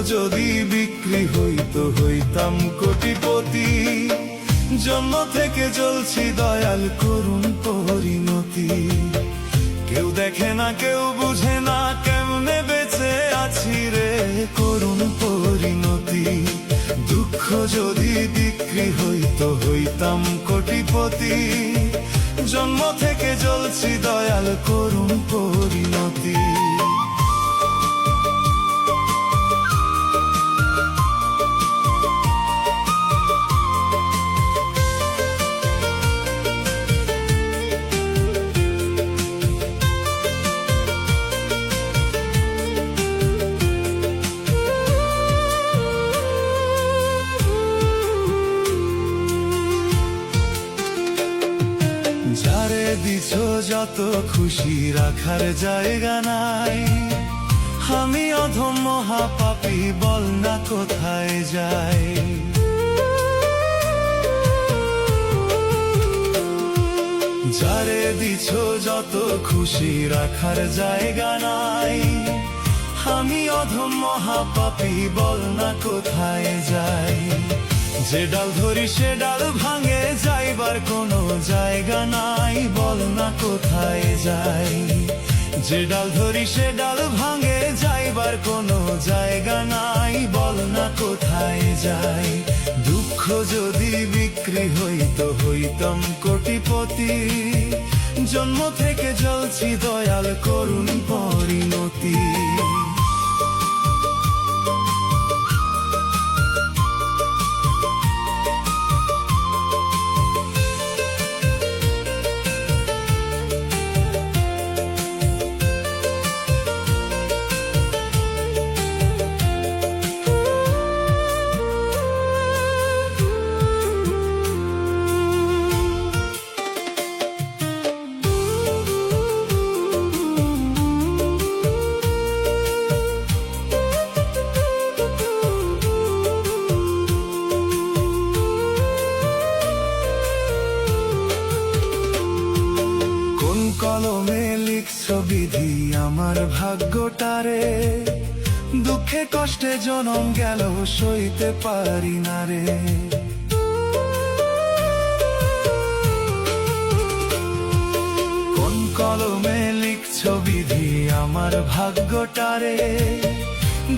যদি বিক্রি হইতো হইতাম কোটিপতি। জন্ম থেকে জ্বলছি দয়াল করুণ পরিণতি। কেউ দেখে না কেউ বুঝে না কেমনে বেঁচে আছি রে করুণ পরিণতি। দুঃখ যদি বিক্রি হইতো হইতাম কোটিপতি। জন্ম থেকে জ্বলছি দয়াল করুণ পরিণতি। যারে দিছ যত খুশি রাখার জায়গা নাই। আমি অধম মহাপাপী বল না কোথায় যাই। যারে দিছ যত খুশি রাখার জায়গা নাই। আমি অধম মহাপাপী বল না কোথায় যাই। যে ডাল ধরি সে ডাল ভাঙে যাইবার কোনো জায়গা নাই। বল না কোথায় যাই। যে ডাল ধরি সে ডাল ভাঙে যাইবার কোনো জায়গা নাই। বল না কোথায় যাই। দুঃখ যদি বিক্রি হইতো হইতাম কোটিপতি। জন্ম থেকে জ্বলছি দয়াল করুণ পরিণতি। কলমে লিখছ বিধি আমার ভাগ্যটারে। দুঃখে কষ্টে জনম গেল সইতে পারি না রে। কোন কলমে লিখছ বিধি আমার ভাগ্যটারে।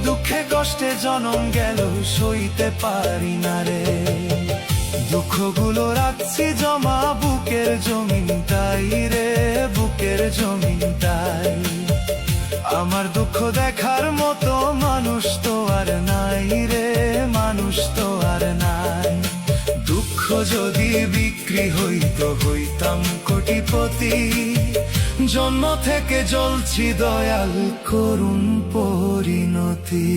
দুঃখে কষ্টে জনম গেল সইতে পারি না রে। দুঃখগুলো রাখছি জমা বুকের জমিনটাই রে বুকের জমিনটাই। আমার দুঃখ দেখার মতো মানুষ তো আর নাই রে মানুষ তো আর নাই। দুঃখ যদি বিক্রি হইতো হইতাম কোটিপতি। জন্ম থেকে জ্বলছি দয়াল করুণ পরিণতি।